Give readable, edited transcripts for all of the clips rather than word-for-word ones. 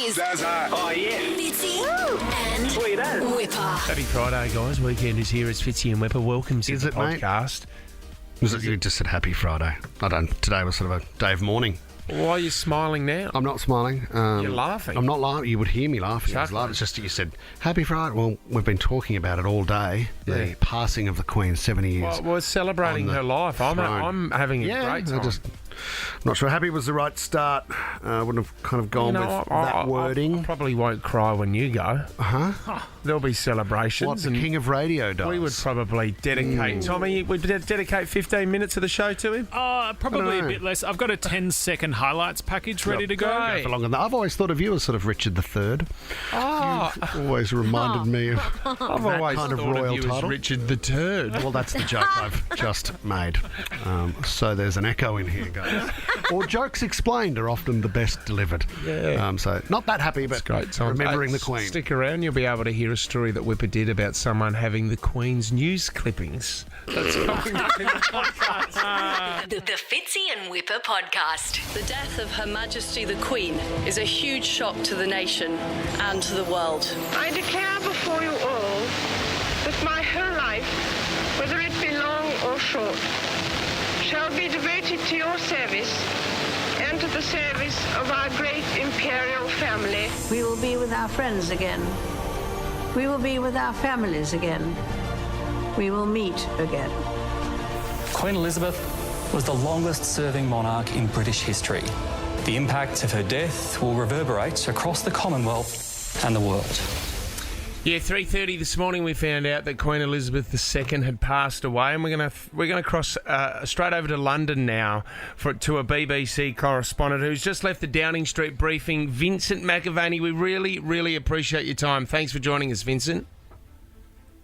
is Zaza. Oh, yeah. Fitzy and Sweet as. Wippa. Happy Friday, guys. Weekend is here. It's Fitzy and Wippa. Welcome to the podcast. You just said Happy Friday. I don't. Today was sort of a day of mourning. Why are you smiling now? I'm not smiling. You're laughing. I'm not laughing. You would hear me laughing. I was Exactly. laughing. It's just that you said Happy Friday. Well, we've been talking about it all day. Yeah. The passing of the Queen, 70 years. Well, we're celebrating on the her life. I'm having a great time. I'm not sure Happy was the right start. I wouldn't have kind of gone with that wording. I probably won't cry when you go. There'll be celebrations. What, the King of Radio does? We would probably dedicate, Tommy, we'd dedicate 15 minutes of the show to him. Probably a bit less. I've got a 10-second highlights package ready to go. Great. For longer than that. I've always thought of you as sort of Richard III. You've always reminded me of I've that always kind of thought royal of you title. as Richard the Turd. Well, that's the joke I've just made. So there's an echo in here, guys. Or jokes explained are often the best delivered. Yeah. So not that happy, but Great time. remembering the Queen. Stick around, you'll be able to hear a story that Wippa did about someone having the Queen's news clippings. That's coming up in the podcast. The Fitzy and Wippa podcast. The death of Her Majesty the Queen is a huge shock to the nation and to the world. I declare before you all that my whole life, whether it be long or short, shall be devoted to your service and to the service of our great imperial family. We will be with our friends again. We will be with our families again. We will meet again. Queen Elizabeth was the longest-serving monarch in British history. The impact of her death will reverberate across the Commonwealth and the world. Yeah, 3:30 this morning we found out that Queen Elizabeth II had passed away, and we're gonna cross straight over to London now to a BBC correspondent who's just left the Downing Street briefing. Vincent McAvaney, we really appreciate your time. Thanks for joining us, Vincent.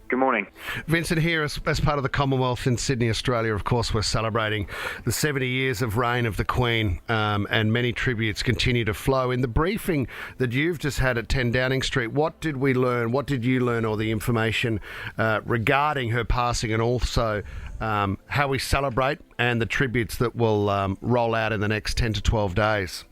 Good morning. Vincent here as part of the Commonwealth in Sydney, Australia. Of course, we're celebrating the 70 years of reign of the Queen, and many tributes continue to flow. In the briefing that you've just had at 10 Downing Street, what did we learn? What did you learn, or the information regarding her passing, and also how we celebrate and the tributes that will roll out in the next 10 to 12 days?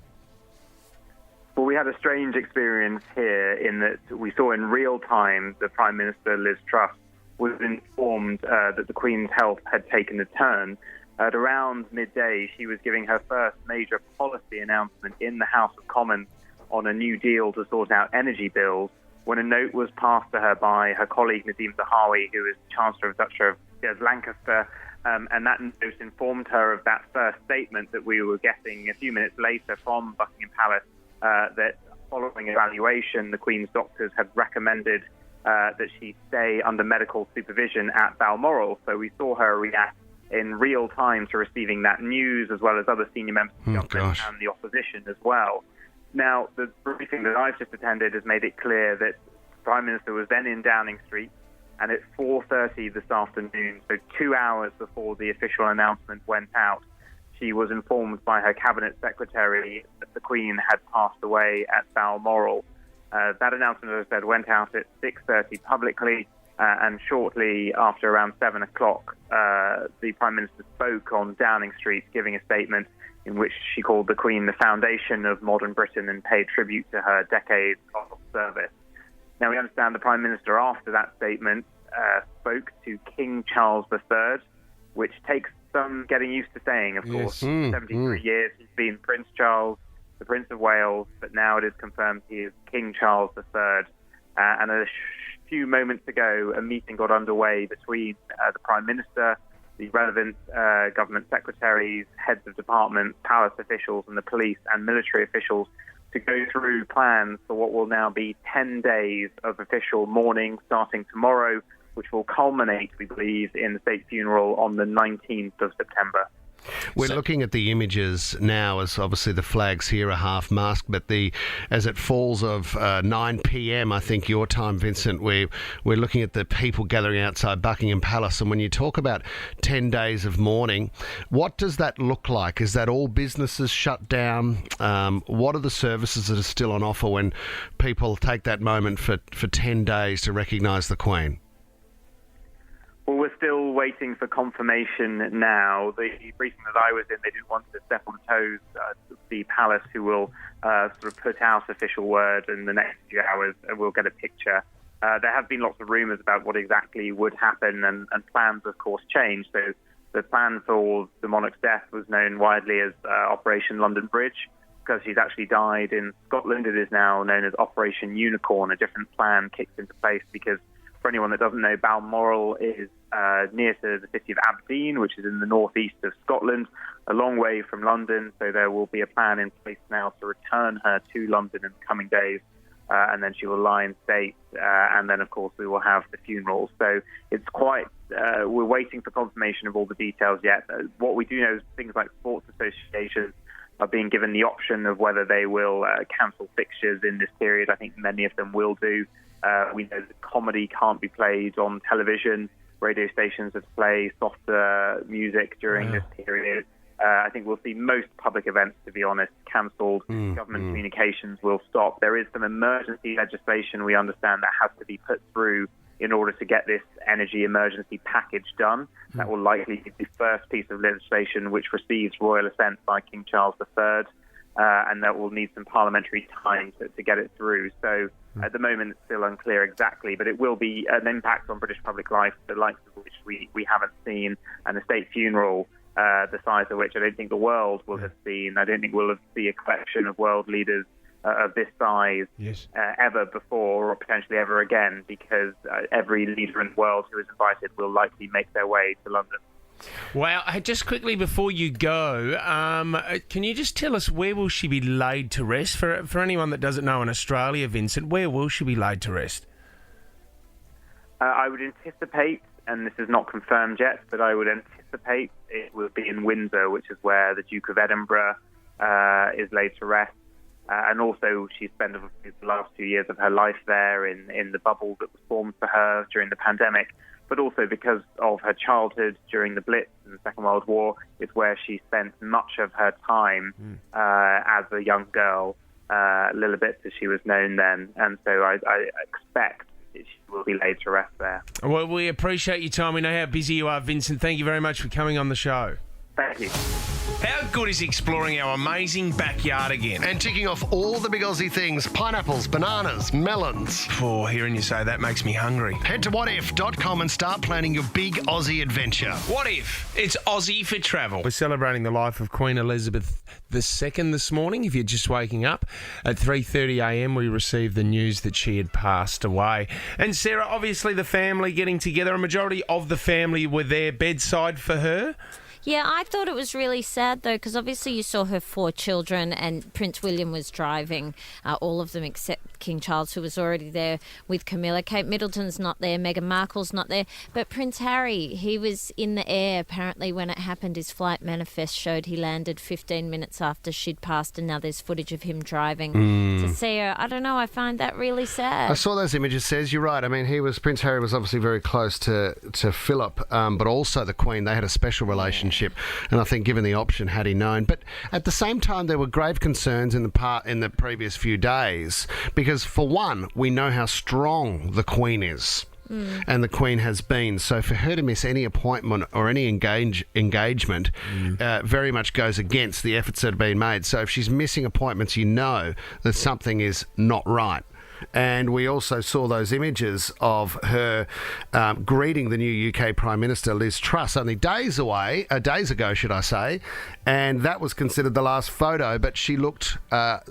Well, we had a strange experience here in that we saw in real time the Prime Minister, Liz Truss, was informed that the Queen's health had taken a turn. At around midday, she was giving her first major policy announcement in the House of Commons on a new deal to sort out energy bills, when a note was passed to her by her colleague Nadine Zahawi, who is Chancellor of Duchy of Lancaster, and that note informed her of that first statement that we were getting a few minutes later from Buckingham Palace, that following evaluation, the Queen's doctors had recommended that she stay under medical supervision at Balmoral. So we saw her react in real time to receiving that news, as well as other senior members of the government and the opposition as well. Now, the briefing that I've just attended has made it clear that the Prime Minister was then in Downing Street, and at 4:30 this afternoon, so 2 hours before the official announcement went out, she was informed by her cabinet secretary that the Queen had passed away at Balmoral. That announcement, as I said, went out at 6:30 publicly, and shortly after around 7 o'clock, the Prime Minister spoke on Downing Street, giving a statement in which she called the Queen the foundation of modern Britain and paid tribute to her decades of service. Now, we understand the Prime Minister, after that statement, spoke to King Charles III, which takes some getting used to saying, of course. 73 years he's been Prince Charles, the Prince of Wales, but now it is confirmed he is King Charles III. And a few moments ago, a meeting got underway between the Prime Minister, the relevant government secretaries, heads of departments, palace officials, and the police and military officials to go through plans for what will now be 10 days of official mourning starting tomorrow, which will culminate, we believe, in the state funeral on the 19th of September. We're looking at the images now, as obviously the flags here are half masked, but as it falls of 9 p.m, I think your time, Vincent, we're looking at the people gathering outside Buckingham Palace. And when you talk about 10 days of mourning, what does that look like? Is that all businesses shut down? What are the services that are still on offer when people take that moment for 10 days to recognise the Queen? Well, we're still waiting for confirmation now. The briefing that I was in, they didn't want to step on toes. The palace, who will sort of put out official word in the next few hours, and we'll get a picture. There have been lots of rumours about what exactly would happen, and plans, of course, changed. So the plan for the monarch's death was known widely as Operation London Bridge. Because she's actually died in Scotland, it is now known as Operation Unicorn. A different plan kicks into place because, for anyone that doesn't know, Balmoral is near to the city of Aberdeen, which is in the northeast of Scotland, a long way from London. So there will be a plan in place now to return her to London in the coming days, and then she will lie in state, and then, of course, we will have the funeral. So it's quite, we're waiting for confirmation of all the details yet. What we do know is things like sports associations are being given the option of whether they will cancel fixtures in this period. I think many of them will do. We know that comedy can't be played on television. Radio stations have to play softer music during this period. I think we'll see most public events, to be honest, cancelled. Government communications will stop. There is some emergency legislation, we understand, that has to be put through in order to get this energy emergency package done. That will likely be the first piece of legislation which receives royal assent by King Charles III, and that will need some parliamentary time to get it through. So at the moment, it's still unclear exactly, but it will be an impact on British public life, the likes of which we haven't seen, and a state funeral the size of which I don't think the world will have seen. I don't think we'll see a collection of world leaders of this size ever before, or potentially ever again, because every leader in the world who is invited will likely make their way to London. Wow. Just quickly before you go, can you just tell us where will she be laid to rest? For anyone that doesn't know in Australia, Vincent, where will she be laid to rest? I would anticipate, and this is not confirmed yet, but I would anticipate it will be in Windsor, which is where the Duke of Edinburgh is laid to rest. And also, she spent the last 2 years of her life there in the bubble that was formed for her during the pandemic. But also because of her childhood during the Blitz and the Second World War, it's where she spent much of her time as a young girl, Lilibet, as she was known then. And so I expect she will be laid to rest there. Well, we appreciate your time. We know how busy you are, Vincent. Thank you very much for coming on the show. Thank you. How good is exploring our amazing backyard again? And ticking off all the big Aussie things: pineapples, bananas, melons. Oh, hearing you say that makes me hungry. Head to whatif.com and start planning your big Aussie adventure. What if? It's Aussie for travel. We're celebrating the life of Queen Elizabeth II this morning. If you're just waking up, at 3:30am we received the news that she had passed away. And Sarah, obviously the family getting together, a majority of the family were there bedside for her. Yeah, I thought it was really sad, though, because obviously you saw her 4 children and Prince William was driving, all of them except King Charles, who was already there with Camilla. Kate Middleton's not there, Meghan Markle's not there. But Prince Harry, he was in the air. Apparently when it happened, his flight manifest showed he landed 15 minutes after she'd passed, and now there's footage of him driving to see her. I don't know, I find that really sad. I saw those images, Says. You're right. I mean, Prince Harry was obviously very close to Philip, but also the Queen. They had a special relationship. And I think given the option, had he known. But at the same time, there were grave concerns in the previous few days because, for one, we know how strong the Queen is. And the Queen has been. So for her to miss any appointment or any engagement very much goes against the efforts that have been made. So if she's missing appointments, you know that something is not right. And we also saw those images of her greeting the new UK Prime Minister, Liz Truss, only days ago, should I say. And that was considered the last photo, but she looked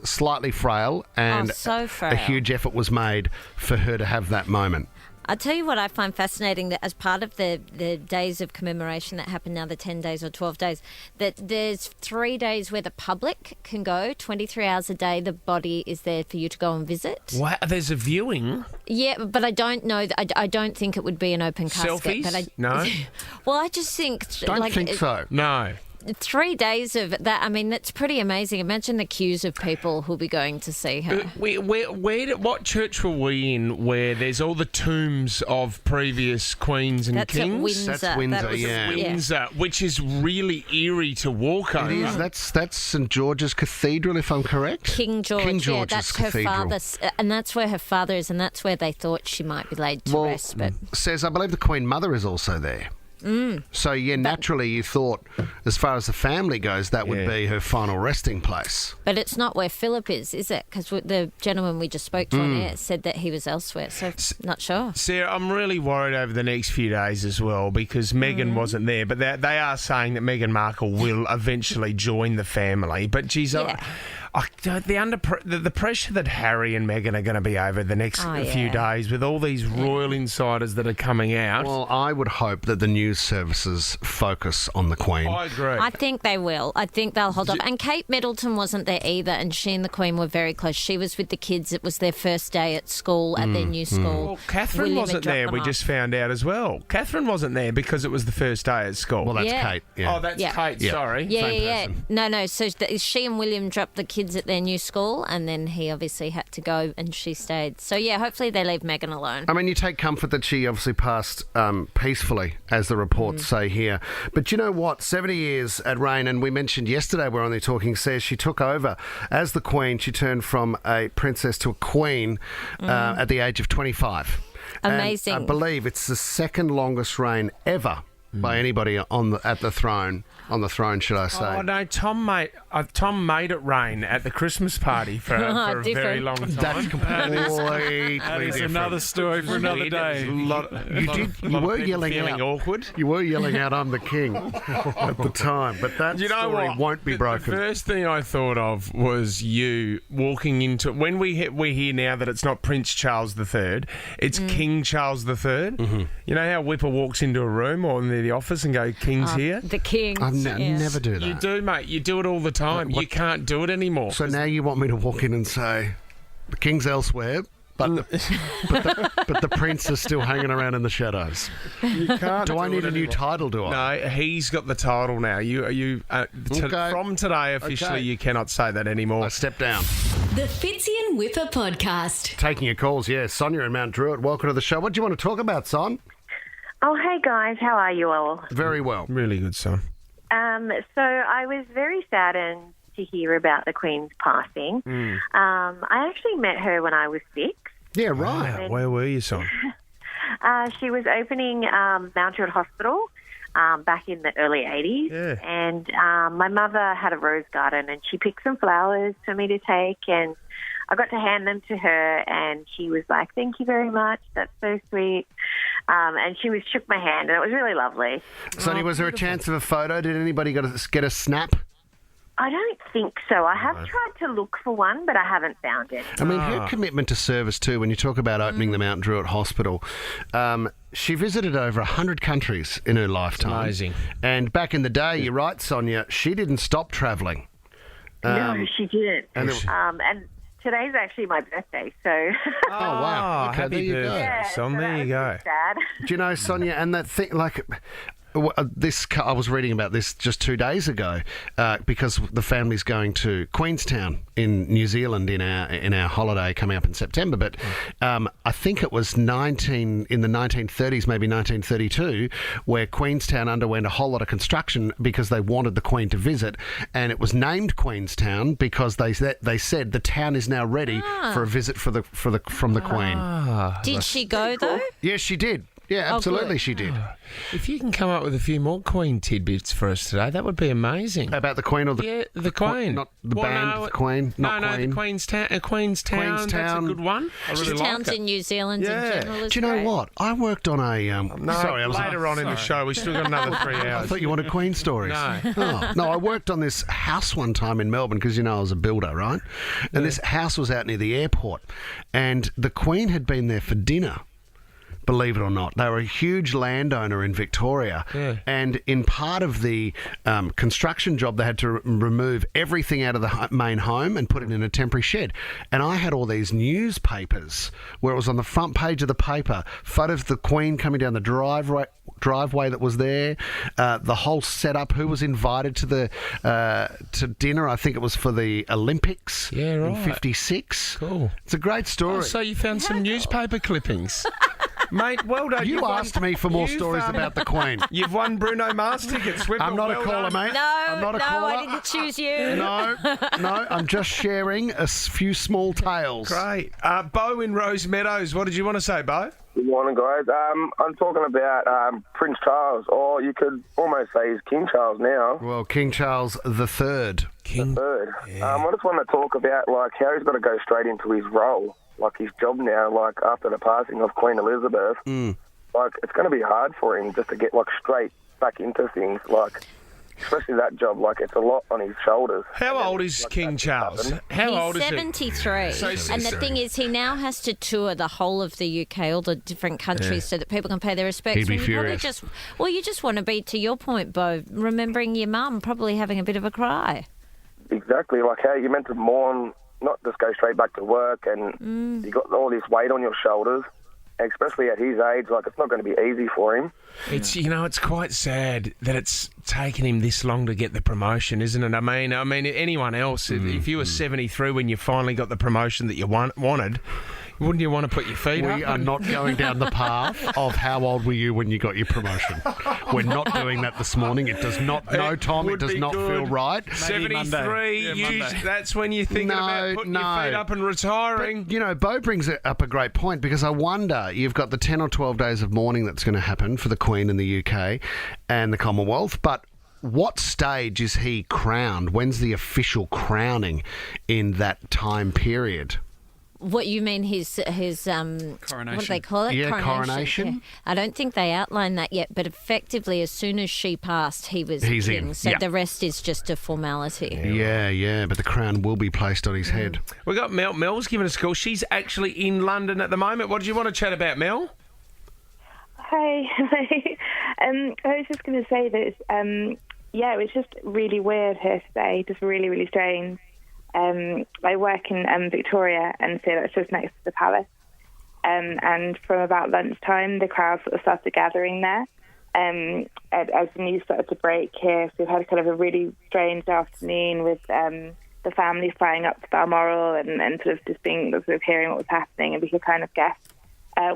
slightly frail, and so frail. A huge effort was made for her to have that moment. I'll tell you what I find fascinating, that as part of the days of commemoration that happen now, the 10 days or 12 days, that there's 3 days where the public can go, 23 hours a day, the body is there for you to go and visit. Wow, there's a viewing? Yeah, but I don't know, I don't think it would be an open casket. Selfies? But No? Well, I just think... Don't think so. No. 3 days of that. I mean, that's pretty amazing. Imagine the queues of people who'll be going to see her. What church were we in where there's all the tombs of previous queens and That's kings? at Windsor. That's Windsor, That was- yeah. Windsor, which is really eerie to walk over. It is. That's St George's Cathedral, if I'm correct. King George, King yeah, George's that's Cathedral. her father's, and that's where her father is, and that's where they thought she might be laid to rest. But says, I believe the Queen Mother is also there. So, yeah, naturally you thought, as far as the family goes, that would be her final resting place. But it's not where Philip is it? Because the gentleman we just spoke to on air said that he was elsewhere, so not sure. Sarah, I'm really worried over the next few days as well because Meghan wasn't there, but they are saying that Meghan Markle will eventually join the family. But, geez, the pressure that Harry and Meghan are going to be over the next few days with all these royal insiders that are coming out. Well, I would hope that the news services focus on the Queen. I agree. I think they will. I think they'll hold up. And Kate Middleton wasn't there either, and she and the Queen were very close. She was with the kids. It was their first day at school, at their new school. Well, Catherine William wasn't had dropped there, them we off. just found out as well. Catherine wasn't there because it was the first day at school. Well, that's Yeah. Kate. Yeah. Oh, that's Yeah. Kate, Yeah. sorry. Yeah. No. So she and William dropped the kids at their new school, and then he obviously had to go, and she stayed. So, yeah, hopefully they leave Meghan alone. I mean, you take comfort that she obviously passed peacefully, as the reports say here. But you know what? 70 years at reign, and we mentioned yesterday, we're only talking, says she took over as the Queen. She turned from a princess to a queen at the age of 25. Amazing. And I believe it's the second longest reign ever by anybody at the throne. On the throne, should I say? Oh, no, Tom made it rain at the Christmas party for a very Different. long time. That's completely That is different. another story for another day. You were yelling feeling out. awkward. You were yelling out, "I'm the king" at the time, but that You know story what? won't be broken. The first thing I thought of was you walking into when we hear now that it's not Prince Charles III, it's King Charles III. You know how Wippa walks into a room or into the office and go, "King's here." The King. Never do that. You do, mate. You do it all the time. You can't do it anymore. So now you want me to walk in and say, "The king's elsewhere," but the prince is still hanging around in the shadows. You can't. Do I need a new anymore. title? Do I? No, he's got the title now. Okay. From today officially, Okay. you cannot say that anymore. I step down. The Fitzy and Wippa podcast. Taking your calls, yes. Sonia in Mount Druitt, welcome to the show. What do you want to talk about, Son? Oh, hey guys, how are you all? Very well. Really good, son. So I was very saddened to hear about the Queen's passing. I actually met her when I was 6. Yeah, right. Wow, where were you, son? She was opening Mount Druitt Hospital back in the early 80s. Yeah. And my mother had a rose garden and she picked some flowers for me to take, and I got to hand them to her, and she was like, "Thank you very much. That's so sweet." And she shook my hand, and it was really lovely. Sonny, was there a chance of a photo? Did anybody get a snap? I don't think so. I have tried to look for one, but I haven't found it. I mean, her commitment to service too, when you talk about opening the Mount Druitt Hospital, she visited over 100 countries in her lifetime. Amazing. And back in the day, you're right, Sonia, she didn't stop travelling. No, she didn't. and And today's actually my birthday, so... Oh, wow. Okay, there happy you go. birthday, Yeah, son. so There that you was go. pretty sad. Do you know, Sonia, and that thing, like... I was reading about this just 2 days ago because the family's going to Queenstown in New Zealand in our holiday coming up in September. But I think it was in the 1930s, maybe 1932, where Queenstown underwent a whole lot of construction because they wanted the Queen to visit, and it was named Queenstown because they said the town is now ready for a visit from the Queen. Did she go, though? Yes, she did. Yeah, absolutely, she did. If you can come up with a few more Queen tidbits for us today, that would be amazing. About the Queen or the the Queen, not the band, the Queen, not Queen. the Queenstown. Queenstown. That's a Queenstown. good one. I really like Towns it. in New Zealand in general is Do you know great. what? I worked on a. No, sorry, I was later on in the show. We still got another 3 I hours. thought you wanted Queen stories. No. Oh, no, I worked on this house one time in Melbourne because, I was a builder, right? And this house was out near the airport. And the Queen had been there for dinner, believe it or not. They were a huge landowner in Victoria. Yeah. And in part of the construction job, they had to remove everything out of the main home and put it in a temporary shed. And I had all these newspapers where it was on the front page of the paper, photos of the Queen coming down the driveway driveway that was there, the whole setup, who was invited to to dinner. I think it was for the Olympics in 56. Cool. It's a great story. Oh, so you found some newspaper clippings. Mate, well done. You asked me for more stories about the Queen. You've won Bruno Mars tickets. I'm not a caller, mate. I'm not a caller. I didn't choose you. No, I'm just sharing a few small tales. Great. Bo in Rose Meadows, what did you want to say, Bo? Good morning, guys. I'm talking about Prince Charles, or you could almost say he's King Charles now. Well, King Charles III. King. Third. Yeah. I just want to talk about how he's got to go straight into his role, his job now, after the passing of Queen Elizabeth. It's going to be hard for him just to get straight back into things, especially that job. It's a lot on his shoulders. How old is King Charles? How old is he? 73. And the thing is, he now has to tour the whole of the UK, all the different countries, so that people can pay their respects. He'd be furious. You just want to be, to your point, Bo, remembering your mum, probably having a bit of a cry. Exactly, how you're meant to mourn, not just go straight back to work, and you got all this weight on your shoulders. Especially at his age, it's not going to be easy for him. It's it's quite sad that it's taken him this long to get the promotion, isn't it? I mean, anyone else, if you were 73 when you finally got the promotion that you wanted, wouldn't you want to put your feet up? We are not going down the path of how old were you when you got your promotion. We're not doing that this morning. It does not. No, Tom, it does not feel right. 73. That's when you're thinking about putting your feet up and retiring. But, Bo brings up a great point, because I wonder, you've got the 10 or 12 days of mourning that's going to happen for the Queen in the UK and the Commonwealth, but what stage is he crowned? When's the official crowning in that time period? What you mean, his coronation? What do they call it? Yeah, coronation. Yeah. I don't think they outlined that yet, but effectively, as soon as she passed, he's in. So the rest is just a formality. Yeah, but the crown will be placed on his head. We got Mel. Mel's giving us a call. She's actually in London at the moment. What did you want to chat about, Mel? Hi. I was just going to say that it was just really weird here today, just really, really strange. I work in Victoria, and so that's just next to the palace. And from about lunchtime, the crowd sort of started gathering there. As the news started to break here, so we've had kind of a really strange afternoon with the family flying up to Balmoral and sort of just hearing what was happening, and we could kind of guess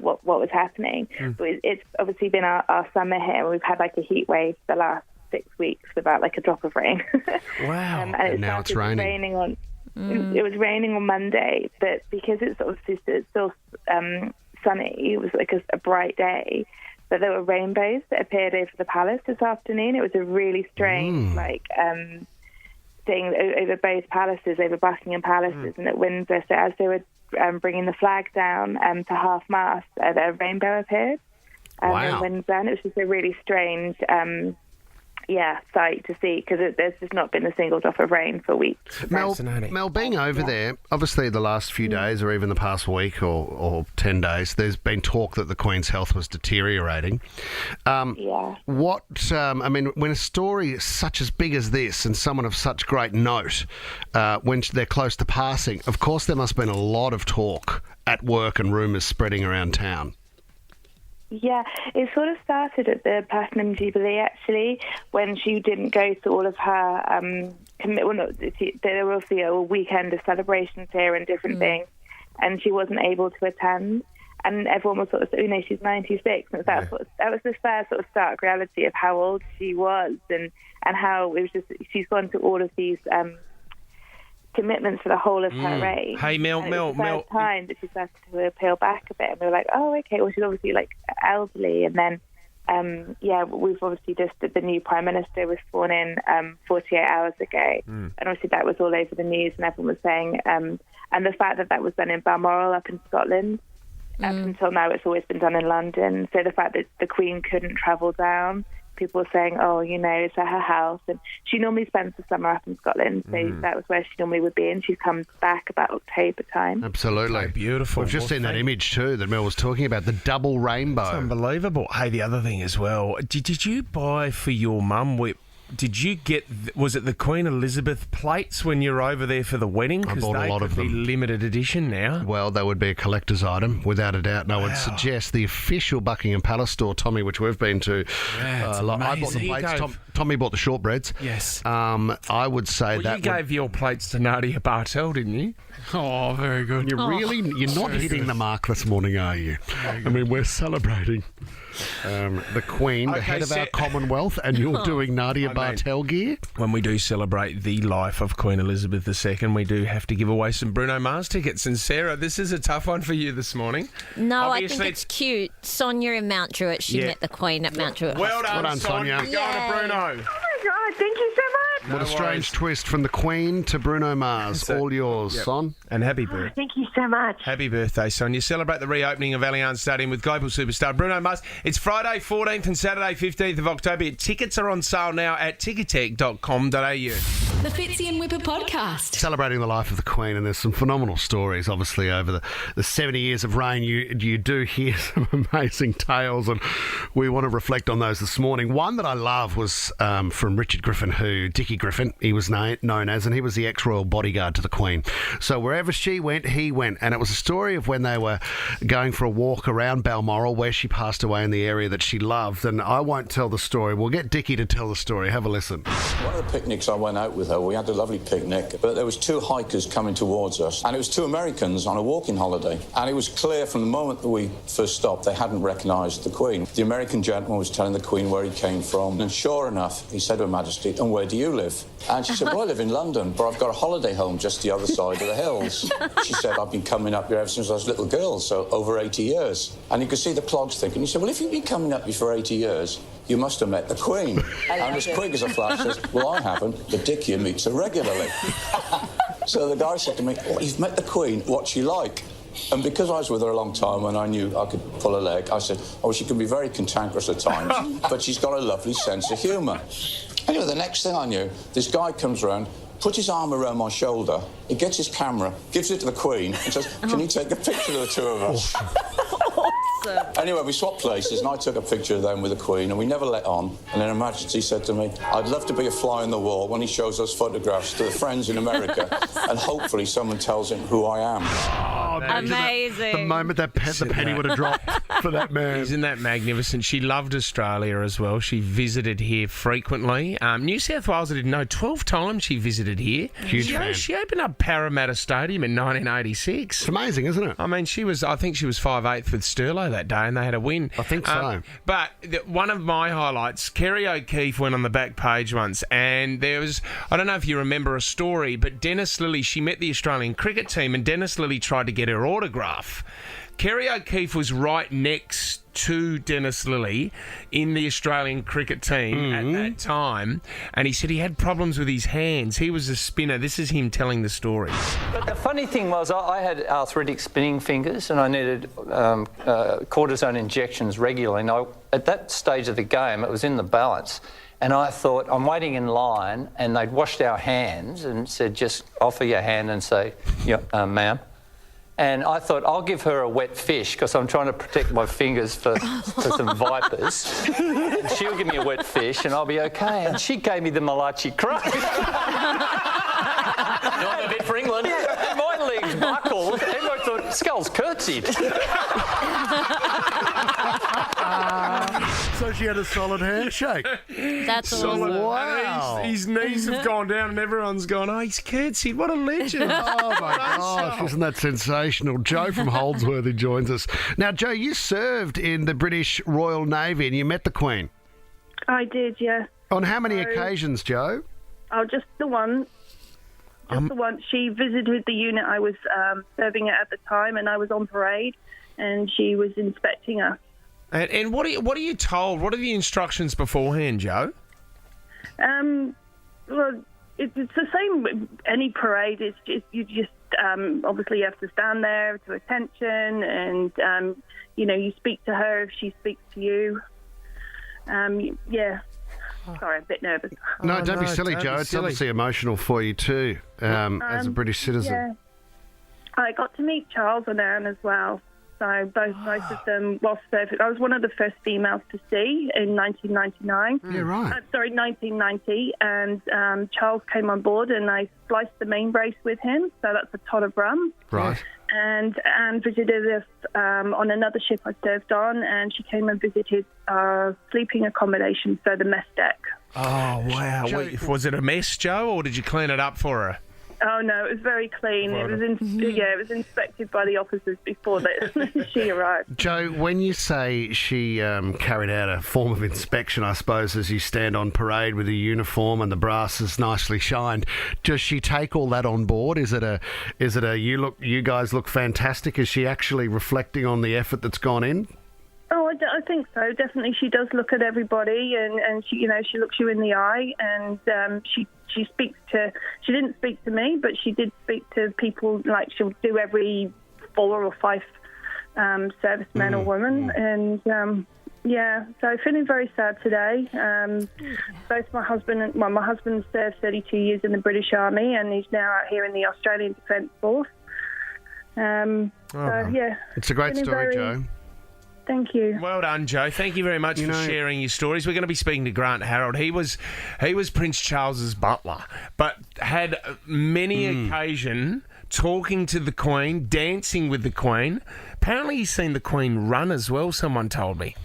what was happening. But it's obviously been our summer here, and we've had a heat wave for the last 6 weeks without a drop of rain. Wow. And now it's raining. It was raining on Monday, but because it's obviously still sunny, it was a bright day. But there were rainbows that appeared over the palace this afternoon. It was a really strange thing over both palaces, over Buckingham Palace and at Windsor. So as they were bringing the flag down to half-mast, a rainbow appeared in Windsor. And it was just a really strange sight to see, because there's just not been a single drop of rain for weeks. Mel, being over there, obviously the last few days or even the past week or 10 days, there's been talk that the Queen's health was deteriorating. When a story such as big as this and someone of such great note, when they're close to passing, of course there must have been a lot of talk at work and rumours spreading around town. Yeah, it sort of started at the Platinum Jubilee, actually, when she didn't go to all of her there were obviously a weekend of celebrations here and different things, and she wasn't able to attend. And everyone was sort of, she's 96, and that was the first sort of stark reality of how old she was, and how it was just, she's gone to all of these commitments for the whole of her reign. Hey, Mel. First time that she started to peel back a bit, and we were like, oh, okay, well, she's obviously elderly. And then, we've obviously the new Prime Minister was sworn in 48 hours ago, and obviously that was all over the news, and everyone was saying, and the fact that was done in Balmoral up in Scotland. Up until now, it's always been done in London. So the fact that the Queen couldn't travel down, people were saying, it's at her house. And she normally spends the summer up in Scotland, so that was where she normally would be, and she comes back about October time. Absolutely. So beautiful. We've just seen that image too that Mel was talking about, the double rainbow. It's unbelievable. Hey, the other thing as well, did you buy for your mum, Whip, did you get? Was it the Queen Elizabeth plates when you were over there for the wedding? I bought a lot of them. Be limited edition now. Well, they would be a collector's item, without a doubt. And I would suggest the official Buckingham Palace store, Tommy, which we've been to. Yeah, I bought the plates. Tommy bought the shortbreads. Yes. I would say you gave your plates to Nadia Bartel, didn't you? Oh, very good. You're not hitting the mark this morning, are you? I mean, we're celebrating the Queen, the head of our Commonwealth, and you're doing Nadia Bartel gear? When we do celebrate the life of Queen Elizabeth II, we do have to give away some Bruno Mars tickets. And Sarah, this is a tough one for you this morning. No, obviously, I think it's cute. Sonia in Mount Druitt, she met the Queen at Mount Druitt. Well done, Sonia. Going to Bruno. Oh, my God. Thank you so much. What a strange twist from the Queen to Bruno Mars. All yours, Son. And happy birthday. Thank you so much. Happy birthday, Sonia. Celebrate the reopening of Allianz Stadium with global superstar Bruno Mars. It's Friday 14th and Saturday 15th of October. Tickets are on sale now at ticketek.com.au. The Fitzy and Wippa podcast. Celebrating the life of the Queen, and there's some phenomenal stories, obviously, over the 70 years of reign. You do hear some amazing tales, and we want to reflect on those this morning. One that I love was from Richard Griffin, Dickie Griffin, he was known as, and he was the ex-royal bodyguard to the Queen. So wherever she went, he went. And it was a story of when they were going for a walk around Balmoral, where she passed away in the area that she loved. And I won't tell the story. We'll get Dickie to tell the story. Have a listen. One of the picnics I went out with her, we had a lovely picnic, but there was two hikers coming towards us, and it was two Americans on a walking holiday. And it was clear from the moment that we first stopped, they hadn't recognised the Queen. The American gentleman was telling the Queen where he came from, and sure enough, he said to Her Majesty, "And where do you live?" And she said, "Well, I live in London, but I've got a holiday home just the other side of the hills." She said, "I've been coming up here ever since I was a little girl, so over 80 years. And you could see the clogs thinking. He said, "Well, if you've been coming up here for 80 years, you must have met the Queen." And as quick as a flash says, "Well, I haven't, but Dick here meets her regularly." So the guy said to me, "Oh, you've met the Queen, what's she like?" And because I was with her a long time and I knew I could pull her leg, I said, "Oh, she can be very cantankerous at times, but she's got a lovely sense of humour." Anyway, the next thing I knew, this guy comes around, puts his arm around my shoulder, he gets his camera, gives it to the Queen, and says, "Can you take a picture of the two of us?" Anyway, we swapped places, and I took a picture of them with the Queen, and we never let on. And then Her Majesty said to me, "I'd love to be a fly on the wall when he shows us photographs to the friends in America, and hopefully someone tells him who I am." Oh, amazing. The moment the penny would have dropped for that man. Isn't that magnificent? She loved Australia as well. She visited here frequently. New South Wales, I didn't know, 12 times she visited here. Huge fan. She opened up Parramatta Stadium in 1986. It's amazing, isn't it? I mean, I think she was 5'8" with Sterlo that day, and they had a win. I think so. But one of my highlights, Kerry O'Keefe went on the back page once, and there was, I don't know if you remember a story, but Dennis Lilly, she met the Australian cricket team, and Dennis Lilly tried to get her autograph. Kerry O'Keefe was right next to Dennis Lilly in the Australian cricket team at that time, and he said he had problems with his hands. He was a spinner. This is him telling the story. But the funny thing was I had arthritic spinning fingers, and I needed cortisone injections regularly. And at that stage of the game, it was in the balance. And I thought, I'm waiting in line, and they'd washed our hands and said, "Just offer your hand and say, ma'am." And I thought, I'll give her a wet fish because I'm trying to protect my fingers for some vipers. And she'll give me a wet fish and I'll be okay. And she gave me the Malachi Crow. Not a bit for England. And my legs buckled. Everyone thought, Skull's curtsied. So she had a solid handshake. That's awesome. Wow. His knees have gone down and everyone's gone, "Oh, he's curtsied. What a legend." Oh, my gosh. Isn't that sensational? Joe from Holdsworthy joins us. Now, Joe, you served in the British Royal Navy and you met the Queen. I did, yeah. On how many occasions, Joe? Oh, just the one. Just the one. She visited the unit I was serving at the time, and I was on parade, and she was inspecting us. And what are you told? What are the instructions beforehand, Joe? Well, it's the same. Any parade, it's just you just obviously you have to stand there to attention, and you speak to her if she speaks to you. Yeah. Sorry, I'm a bit nervous. No, don't be silly, Joe. It's obviously emotional for you too, as a British citizen. Yeah. I got to meet Charles and Anne as well. So So both of them whilst surfing. I was one of the first females to see in 1999. Yeah, right. 1990. And Charles came on board and I spliced the main brace with him. So that's a tot of rum. Right. And Anne visited us on another ship I served on, and she came and visited sleeping accommodation, so the mess deck. Oh, wow. Was it a mess, Joe, or did you clean it up for her? Oh no, it was very clean. It was inspected by the officers before she arrived. Joe, when you say she carried out a form of inspection, I suppose, as you stand on parade with a uniform and the brass is nicely shined, does she take all that on board? Is it a you guys look fantastic? Is she actually reflecting on the effort that's gone in? Oh, I think so. Definitely, she does look at everybody, and she looks you in the eye, and she speaks to. She didn't speak to me, but she did speak to people. Like she'll do every 4 or 5 servicemen or women, and so feeling very sad today. Both my husband served 32 years in the British Army, and he's now out here in the Australian Defence Force. It's a great story, Joe. Thank you. Well done, Joe. Thank you very much for sharing your stories. We're going to be speaking to Grant Harold. He was Prince Charles's butler, but had many occasion talking to the Queen, dancing with the Queen. Apparently he's seen the Queen run as well, someone told me.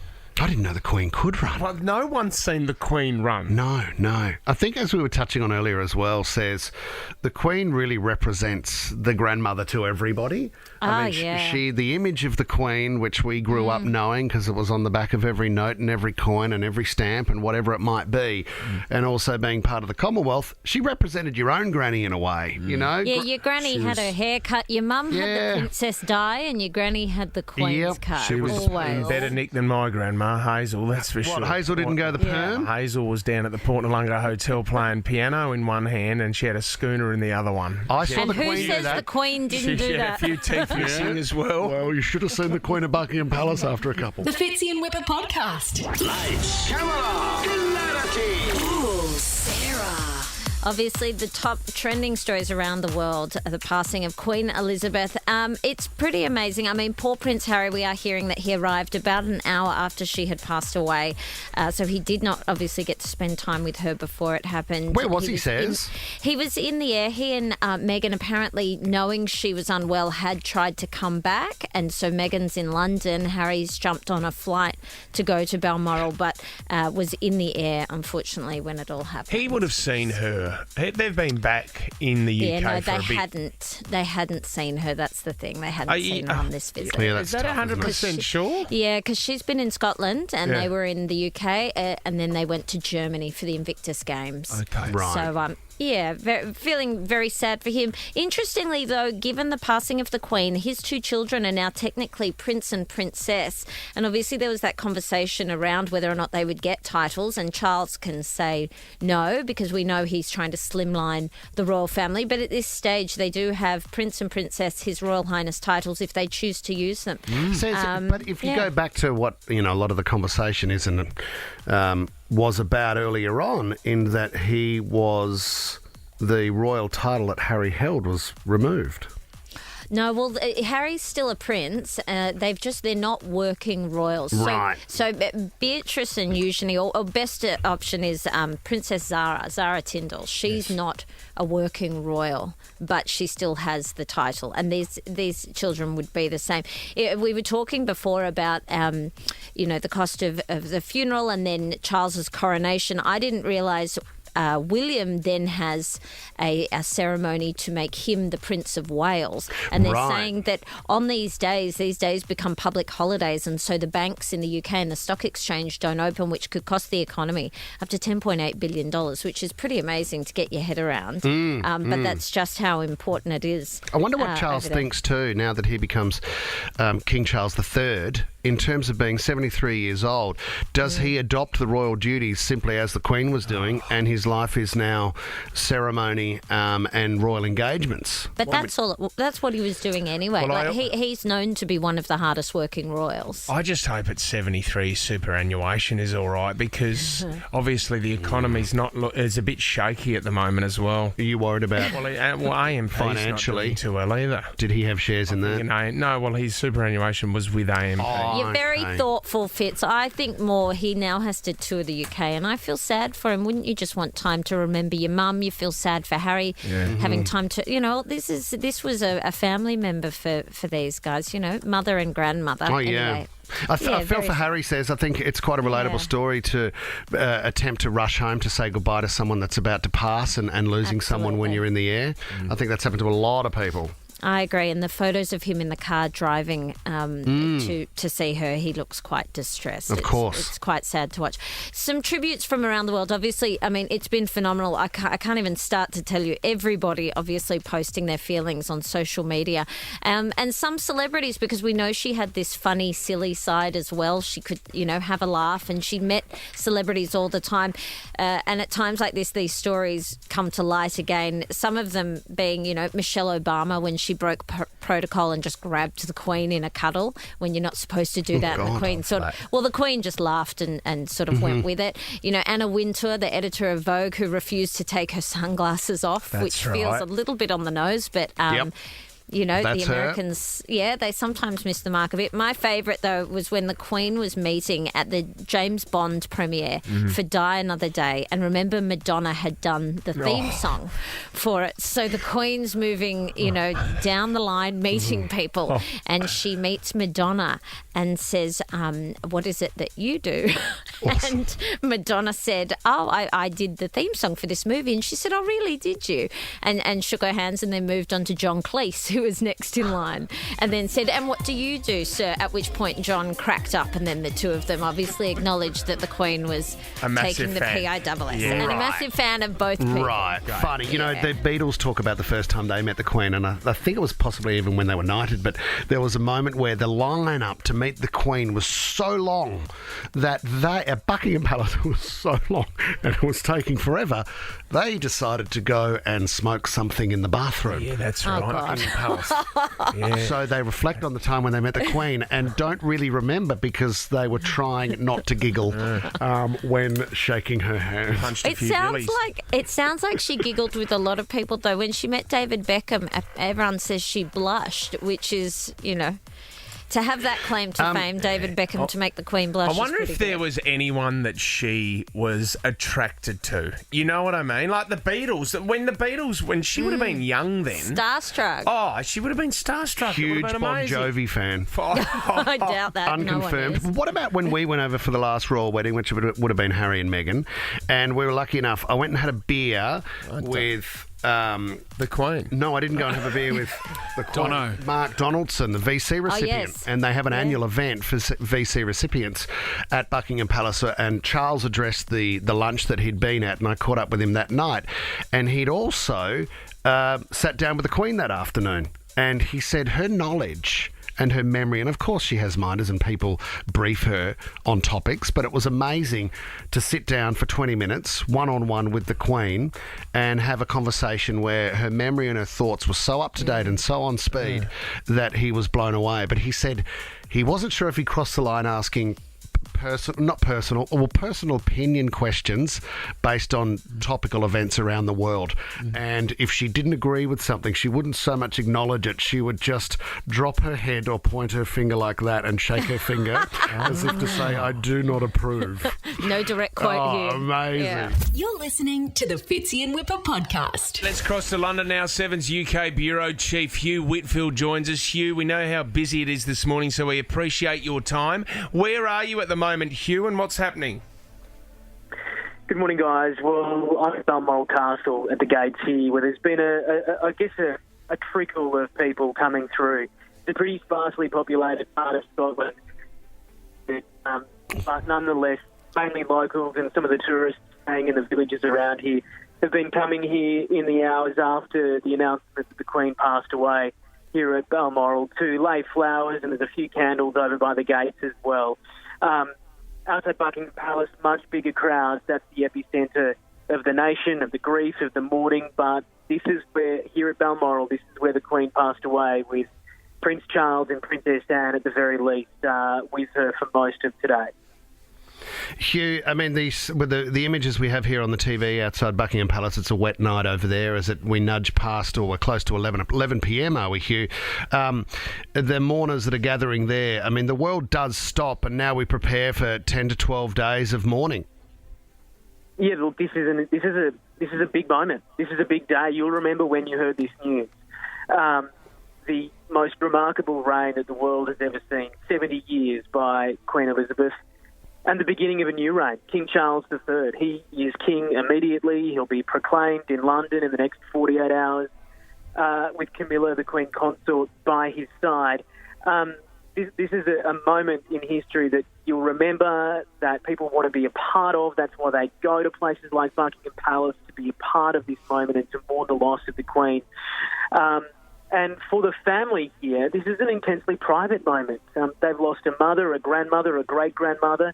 I didn't know the Queen could run. Well, no one's seen the Queen run. No. I think, as we were touching on earlier as well, says the Queen really represents the grandmother to everybody. The image of the Queen, which we grew up knowing because it was on the back of every note and every coin and every stamp and whatever it might be, and also being part of the Commonwealth, she represented your own granny in a way, you know? Yeah, your granny had her hair cut. Your mum had the Princess Di and your granny had the Queen's cut. She was in better nick than my grandma, Hazel, that's for sure. Hazel didn't go the perm? Hazel was down at the Port Noarlunga Hotel playing piano in one hand and she had a schooner in the other one. I saw the Queen do that. Who says the Queen didn't do that? She had a few teeth missing as well. Well, you should have seen the Queen of Buckingham Palace after a couple. The Fitzy and Wippa podcast. Lights, camera, hilarity. Ooh, Sarah. Obviously, the top trending stories around the world are the passing of Queen Elizabeth. It's pretty amazing. I mean, poor Prince Harry, we are hearing that he arrived about an hour after she had passed away. So he did not obviously get to spend time with her before it happened. Where was he says? He was in the air. He and Meghan, apparently knowing she was unwell, had tried to come back. And so Meghan's in London. Harry's jumped on a flight to go to Balmoral, but was in the air, unfortunately, when it all happened. He would have seen her. They've been back in the UK for a bit. They hadn't seen her. That's the thing. They hadn't seen her on this visit. Yeah, is that 100% sure? Yeah, because she's been in Scotland and they were in the UK and then they went to Germany for the Invictus Games. Okay, right. So, feeling very sad for him. Interestingly, though, given the passing of the Queen, his 2 children are now technically Prince and Princess. And obviously there was that conversation around whether or not they would get titles. And Charles can say no, because we know he's trying to slimline the royal family. But at this stage, they do have Prince and Princess, His Royal Highness titles, if they choose to use them. But if you go back to what, a lot of the conversation was about earlier on, in that the royal title that Harry held was removed. No, well, Harry's still a prince. They're not working royals. Right. So Beatrice and usually, or best option is Princess Zara Tyndall. She's not a working royal, but she still has the title. And these children would be the same. We were talking before about, the cost of the funeral and then Charles's coronation. I didn't realise William then has a ceremony to make him the Prince of Wales. And they're saying that on these days become public holidays, and so the banks in the UK and the stock exchange don't open, which could cost the economy up to $10.8 billion, which is pretty amazing to get your head around. But that's just how important it is. I wonder what Charles thinks too, now that he becomes King Charles III. in terms of being 73 years old, does he adopt the royal duties simply as the Queen was doing, and his life is now ceremony and royal engagements? But that's what he was doing anyway. Well, he's known to be one of the hardest working royals. I just hope at 73 superannuation is all right, because obviously the economy's is a bit shaky at the moment as well. Are you worried about AMP's financially? Not doing too well either. Did he have shares in that? No, well, his superannuation was with AMP. You're very thoughtful, Fitz. I think more he now has to tour the UK, and I feel sad for him. Wouldn't you just want time to remember your mum? You feel sad for Harry having time to, this was a family member for these guys, mother and grandmother. Oh, anyway. yeah. I feel for Harry says, I think it's quite a relatable story to attempt to rush home to say goodbye to someone that's about to pass and losing someone when you're in the air. I think that's happened to a lot of people. I agree, and the photos of him in the car driving to see her, he looks quite distressed. Of course. It's quite sad to watch. Some tributes from around the world. Obviously, I mean, it's been phenomenal. I can't even start to tell you. Everybody obviously posting their feelings on social media. And some celebrities, because we know she had this funny, silly side as well. She could, have a laugh, and she met celebrities all the time. And at times like this, these stories come to light again. Some of them being, Michelle Obama, when she broke protocol and just grabbed the Queen in a cuddle when you're not supposed to do that. And the Queen the Queen just laughed and sort of went with it. Anna Wintour, the editor of Vogue, who refused to take her sunglasses off, which feels a little bit on the nose, but the Americans, they sometimes miss the mark of it. My favourite, though, was when the Queen was meeting at the James Bond premiere for Die Another Day. And remember, Madonna had done the theme song for it. So the Queen's moving, down the line, meeting people. And she meets Madonna and says, what is it that you do? Awesome. And Madonna said, I did the theme song for this movie. And she said, oh, really, did you? And shook her hands, and then moved on to John Cleese, who was next in line, and then said, and what do you do, sir? At which point John cracked up, and then the two of them obviously acknowledged that the Queen was taking the PISS and a massive fan of both people. Right. Funny. The Beatles talk about the first time they met the Queen, and I think it was possibly even when they were knighted, but there was a moment where the line-up to meet the Queen was so long that at Buckingham Palace was so long and it was taking forever, they decided to go and smoke something in the bathroom. Yeah, that's right. So they reflect on the time when they met the Queen and don't really remember because they were trying not to giggle when shaking her hand. It sounds like she giggled with a lot of people, though. When she met David Beckham, everyone says she blushed, which is, to have that claim to fame, David Beckham, to make the Queen blush. I wonder if there was anyone that she was attracted to. You know what I mean? Like the Beatles. When she would have been young then. Starstruck. Oh, she would have been starstruck. Huge Bon Jovi fan. I doubt that. Unconfirmed. No one is. What about when we went over for the last royal wedding, which would have been Harry and Meghan, and we were lucky enough, I went and had a beer with... the Queen. No, I didn't go and have a beer with the Queen. Mark Donaldson, the VC recipient. Yes. And they have an annual event for VC recipients at Buckingham Palace. And Charles addressed the lunch that he'd been at, and I caught up with him that night. And he'd also sat down with the Queen that afternoon. And he said her knowledge and her memory, and of course she has minders and people brief her on topics, but it was amazing to sit down for 20 minutes, one-on-one with the Queen, and have a conversation where her memory and her thoughts were so up-to-date and so on speed that he was blown away. But he said he wasn't sure if he crossed the line asking personal opinion questions based on topical events around the world. And if she didn't agree with something, she wouldn't so much acknowledge it. She would just drop her head or point her finger like that and shake her finger as if to say, I do not approve. No direct quote here. Amazing. Yeah. You're listening to the Fitzy and Wippa podcast. Let's cross to London now. Seven's UK Bureau Chief Hugh Whitfield joins us. Hugh, we know how busy it is this morning, so we appreciate your time. Where are you at the moment, Hugh, and what's happening? Good morning, guys. Well, I'm at Balmoral Castle at the gates here, where there's been a trickle of people coming through. It's a pretty sparsely populated part of Scotland, but nonetheless, mainly locals and some of the tourists staying in the villages around here have been coming here in the hours after the announcement that the Queen passed away. here at Balmoral to lay flowers, and there's a few candles over by the gates as well. Outside Buckingham Palace, much bigger crowds. That's the epicentre of the nation, of the grief, of the mourning. But this is where, here at Balmoral, this is where the Queen passed away, with Prince Charles and Princess Anne at the very least with her for most of today. Hugh, I mean, with the images we have here on the TV outside Buckingham Palace, it's a wet night over there as we nudge past, or we're close to 11 p.m, are we, Hugh? The mourners that are gathering there, I mean, the world does stop, and now we prepare for 10 to 12 days of mourning. Yeah, look, this is a big moment. This is a big day. You'll remember when you heard this news. The most remarkable reign that the world has ever seen, 70 years by Queen Elizabeth, and the beginning of a new reign, King Charles III. He is king immediately. He'll be proclaimed in London in the next 48 hours with Camilla, the Queen Consort, by his side. This is a moment in history that you'll remember, that people want to be a part of. That's why they go to places like Buckingham Palace, to be a part of this moment and to mourn the loss of the Queen. And for the family here, this is an intensely private moment. They've lost a mother, a grandmother, a great-grandmother.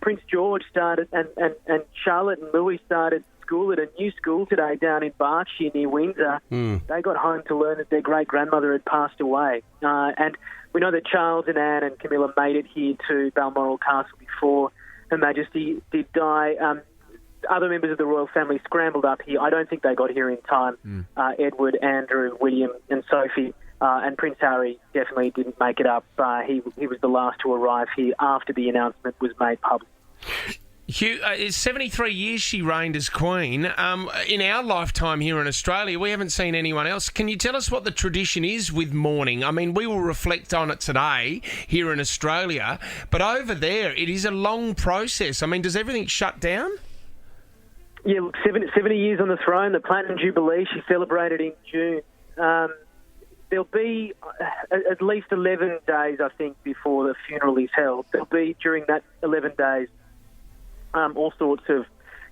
Prince George started, and Charlotte and Louis started school at a new school today down in Berkshire near Windsor. They got home to learn that their great-grandmother had passed away. And we know that Charles and Anne and Camilla made it here to Balmoral Castle before Her Majesty did die. Other members of the royal family scrambled up here. I don't think they got here in time. Edward, Andrew, William and Sophie. And Prince Harry definitely didn't make it up. He was the last to arrive here after the announcement was made public. Hugh, it's 73 years she reigned as Queen. In our lifetime here in Australia, we haven't seen anyone else. Can you tell us what the tradition is with mourning? I mean, we will reflect on it today here in Australia, but over there it is a long process. I mean, does everything shut down? Yeah, look, 70 years on the throne, the Platinum Jubilee, she celebrated in June. There'll be at least 11 days, I think, before the funeral is held. There'll be, during that 11 days, all sorts of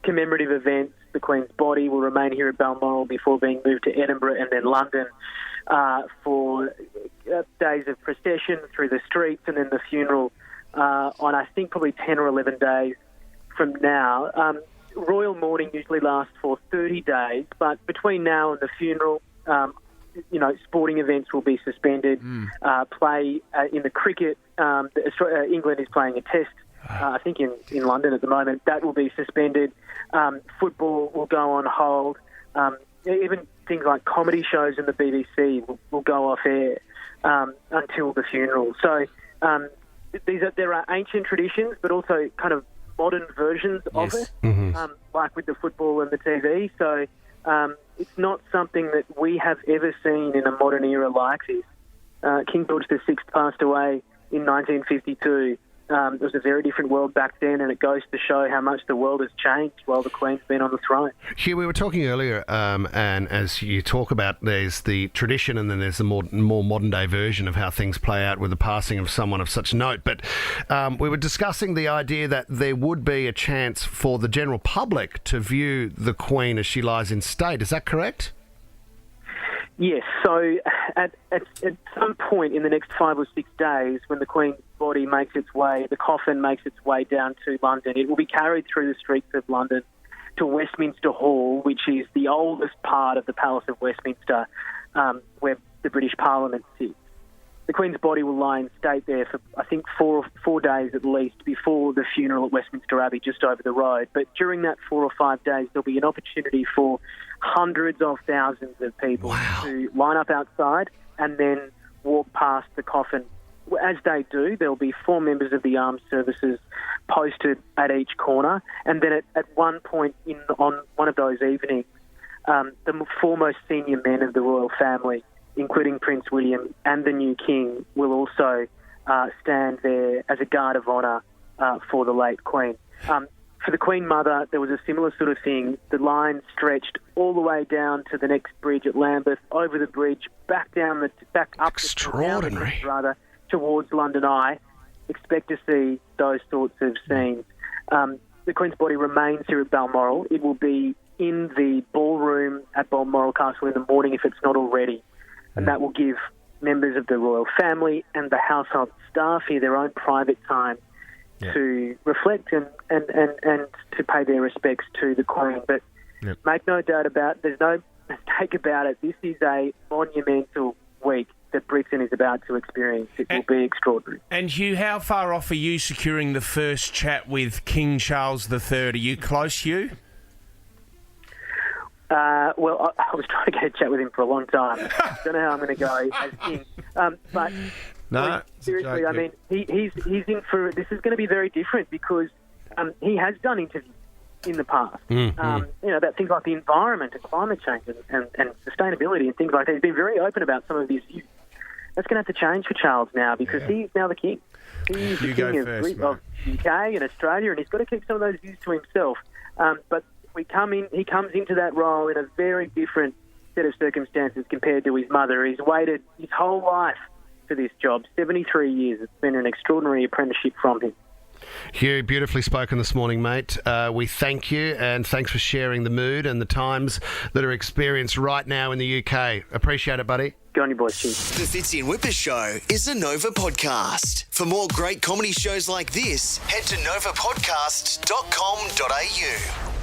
commemorative events. The Queen's body will remain here at Balmoral before being moved to Edinburgh and then London for days of procession through the streets, and then the funeral on, I think, probably 10 or 11 days from now. Royal mourning usually lasts for 30 days, but between now and the funeral, sporting events will be suspended. Play in the cricket, England is playing a test, I think in London at the moment. That will be suspended. Football will go on hold. Even things like comedy shows in the BBC will go off air until the funeral. So there are ancient traditions, but also kind of modern versions of it, like with the football and the TV. So it's not something that we have ever seen in a modern era like this. King George VI passed away in 1952. It was a very different world back then, and it goes to show how much the world has changed while the Queen's been on the throne. Hugh, we were talking earlier, and as you talk about, there's the tradition and then there's the more modern-day version of how things play out with the passing of someone of such note. But we were discussing the idea that there would be a chance for the general public to view the Queen as she lies in state. Is that correct? Yes, so at some point in the next 5 or 6 days, when the Queen's body makes its way, the coffin makes its way down to London, it will be carried through the streets of London to Westminster Hall, which is the oldest part of the Palace of Westminster, where the British Parliament sits. The Queen's body will lie in state there for, I think, four days at least before the funeral at Westminster Abbey, just over the road. But during that 4 or 5 days, there'll be an opportunity for hundreds of thousands of people to line up outside and then walk past the coffin. As they do, there'll be 4 members of the armed services posted at each corner. And then at one point on one of those evenings, the foremost senior men of the royal family, including Prince William and the new king, will also stand there as a guard of honour for the late Queen. For the Queen Mother, there was a similar sort of thing. The line stretched all the way down to the next bridge at Lambeth, over the bridge, back up Extraordinary. Towards London Eye. Expect to see those sorts of scenes. The Queen's body remains here at Balmoral. It will be in the ballroom at Balmoral Castle in the morning if it's not already. And that will give members of the royal family and the household staff here their own private time to reflect and to pay their respects to the Queen. But make no doubt about it, there's no mistake about it, this is a monumental week that Britain is about to experience. It will be extraordinary. And Hugh, how far off are you securing the first chat with King Charles III? Are you close, Hugh? Well, I was trying to get a chat with him for a long time. Don't know how I'm going to go as king. But no, seriously, I mean, he's in for... This is going to be very different because he has done interviews in the past, about things like the environment and climate change and sustainability and things like that. He's been very open about some of his views. That's going to have to change for Charles now because he's now the king. He's the king of the UK and Australia, and he's got to keep some of those views to himself. But he comes into that role in a very different set of circumstances compared to his mother. He's waited his whole life for this job, 73 years. It's been an extraordinary apprenticeship from him. Hugh, beautifully spoken this morning, mate. We thank you, and thanks for sharing the mood and the times that are experienced right now in the UK. Appreciate it, buddy. Go on, you boys. Cheers. The Fitzy and Wippa Show is a Nova podcast. For more great comedy shows like this, head to novapodcast.com.au.